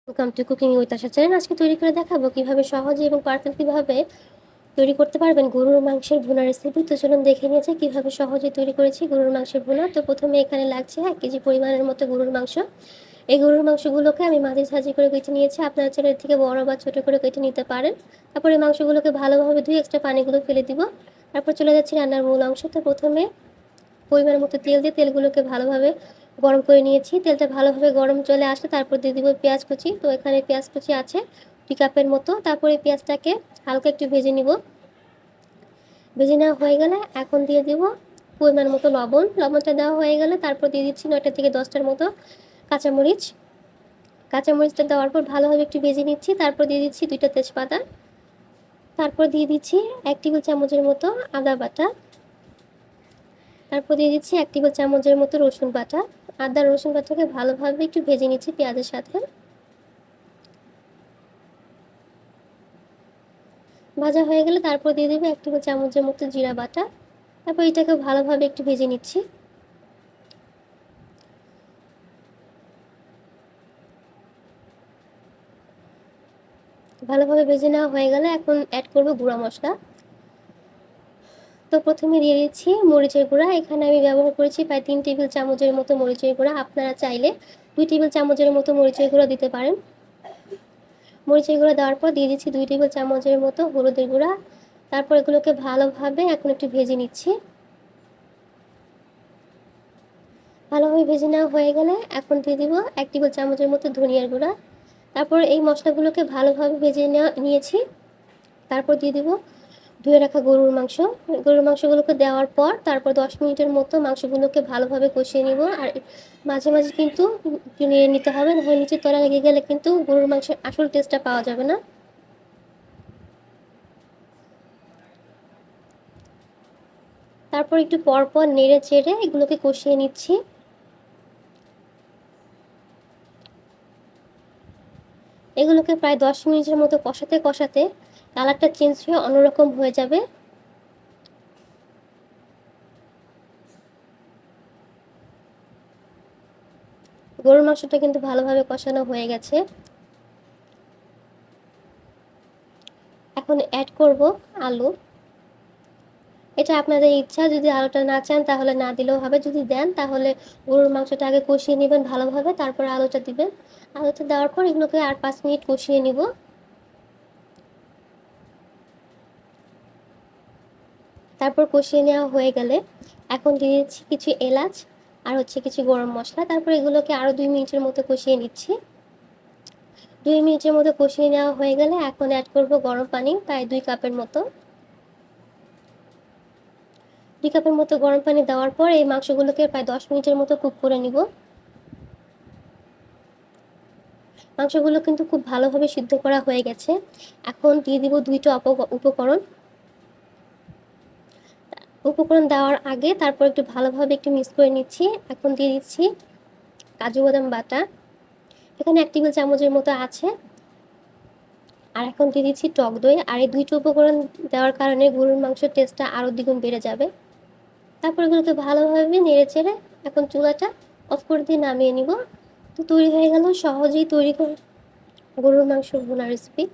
Welcome to cooking with Asha channel. আজকে তৈরি করে দেখাবো কিভাবে সহজে এবং পারফেক্টলিভাবে তৈরি করতে পারবেন গরুর মাংসের ভুনা রেসিপি। তো চলুন দেখে নিয়েছে কিভাবে সহজে তৈরি করেছি গরুর মাংসের ভুনা। তো প্রথমে এখানে লাগছে 1 কেজি পরিমাণের মতো গরুর মাংস। এই গরুর মাংসগুলোকে আমি মাঝে সাজি করে কেটে নিয়েছি, আপনারা চাইলে এর থেকে বড় বা ছোটো করে কেটে নিতে পারেন। তারপরে এই মাংসগুলোকে ভালোভাবে ধুয়ে এক্সট্রা পানিগুলো ফেলে দিব। তারপর চলে যাচ্ছি রান্নার মূল অংশ। তো প্রথমে পরিমাণ মতো তেল দিয়ে তেলগুলোকে ভালোভাবে গরম করে নিয়েছি। তেলটা ভালোভাবে গরম চলে আসলে তারপর দিয়ে দিব পেঁয়াজ কুচি। তো এখানে পেঁয়াজ কুচি আছে 2 কাপের মতো। তারপরে পেঁয়াজটাকে হালকা একটু ভেজে নিব। ভেজে নেওয়া হয়ে গেলে এখন দিয়ে দিব পরিমাণ মতো লবণ। লবণটা দেওয়া হয়ে গেলে তারপর দিয়ে দিচ্ছি 9টা থেকে 10টার মতো কাঁচামরিচ। কাঁচামরিচটা দেওয়ার পর ভালোভাবে একটু ভেজে নিচ্ছি। তারপর দিয়ে দিচ্ছি 2টা তেজপাতা। তারপর দিয়ে দিচ্ছি 1 টেবিল চামচের মতো আদা বাটা। তারপর দিয়ে দিচ্ছি 1 টেবিল চামচের মতো রসুন বাটা। আদা রসুন বাটাকে ভালোভাবে একটু ভেজে নিচ্ছি পেঁয়াজের সাথে। ভাজা হয়ে গেলে তারপর দিয়ে দেবো 1 টেবিল চামচের মতো জিরা বাটা। তারপর এটাকে ভালোভাবে একটু ভেজে নিচ্ছি। ভালোভাবে ভেজে নেওয়া হয়ে গেলে এখন অ্যাড করব গুঁড়া মশলা। তো প্রথমে দিয়ে দিচ্ছি মরিচের গুঁড়া। এখানে আমি ব্যবহার করেছি প্রায় 3 টেবিল চামচের মতো মরিচের গুঁড়া। আপনারা চাইলে 2 টেবিল চামচের মতো মরিচের গুঁড়া দিতে পারেন। মরিচের গুঁড়া দেওয়ার পর দিয়ে দিচ্ছি 2 টেবিল চামচের মতো হলুদের গুঁড়া। তারপর এগুলোকে ভালোভাবে এখন একটু ভেজে নিচ্ছি। ভালোভাবে ভেজে নেওয়া হয়ে গেলে এখন দিয়ে দিব 1 টেবিল চামচের মতো ধনিয়ার গুঁড়া। তারপর এই মশলাগুলোকে ভালোভাবে ভেজে নিয়েছি। তারপর দিয়ে দিব ধুয়ে রাখা গরুর মাংস। গরুর মাংসগুলোকে দেওয়ার পর তারপর 10 মিনিটের মতো মাংসগুলোকে ভালোভাবে কষিয়ে নিব। আর মাঝে মাঝে কিন্তু নেড়ে নিতে হবে, নাহলে নিচে তলা লেগে গেলে কিন্তু গরুর মাংসের আসল টেস্টটা পাওয়া যাবে না। তারপর একটু পরপর নেড়ে চেড়ে এগুলোকে কষিয়ে নিচ্ছি। এগুলোকে প্রায় 10 মিনিটের মতো কষাতে কষাতে কালারটা চেঞ্জ হয়ে অন্যরকম হয়ে যাবে। গরুর মাংসটা কিন্তু ভালোভাবে কষানো হয়ে গেছে। এখন অ্যাড করব আলু। এটা আপনাদের ইচ্ছা, যদি আলুটা না চান তাহলে না দিলেও হবে, যদি দেন তাহলে গরুর মাংসটা আগে কষিয়ে নেবেন ভালোভাবে, তারপর আলুটা দিবেন। আলুটা দেওয়ার পর এগুলোকে আর 5 মিনিট কষিয়ে নিব। তারপর কষিয়ে নেওয়া হয়ে গেলে এখন দিয়ে দিচ্ছি কিছু এলাচ আর কিছু গরম মশলা। তারপর এগুলোকে আরও 2 মিনিটের মতো কষিয়ে নিচ্ছি। 2 মিনিটের মতো কষিয়ে নেওয়া হয়ে গেলে এখন অ্যাড করব গরম পানি প্রায় 2 কাপের মতো। 2 কাপের মতো গরম পানি দেওয়ার পর এই মাংসগুলোকে প্রায় 10 মিনিটের মতো কুক করে নিব। মাংসগুলো কিন্তু খুব ভালোভাবে সিদ্ধ করা হয়ে গেছে। এখন দিয়ে দিব 2টা উপকরণ। উপকরণ দেওয়ার আগে তারপর একটু ভালোভাবে একটু মিক্স করে নিচ্ছি। এখন দিয়ে দিচ্ছি কাজু বাদাম বাটা। এখানে 1 টেবিল চামচের মতো আছে। আর এখন দিয়ে দিচ্ছি টক দই। আর এই 2টা উপকরণ দেওয়ার কারণে গরুর মাংসের টেস্টটা আরও দ্বিগুণ বেড়ে যাবে। তারপর এগুলোকে ভালোভাবে নেড়ে চেড়ে এখন চুলাটা অফ করে দিয়ে নামিয়ে নিব। তো তৈরি হয়ে গেল সহজেই তৈরি করে গরুর মাংস ভুনা রেসিপি।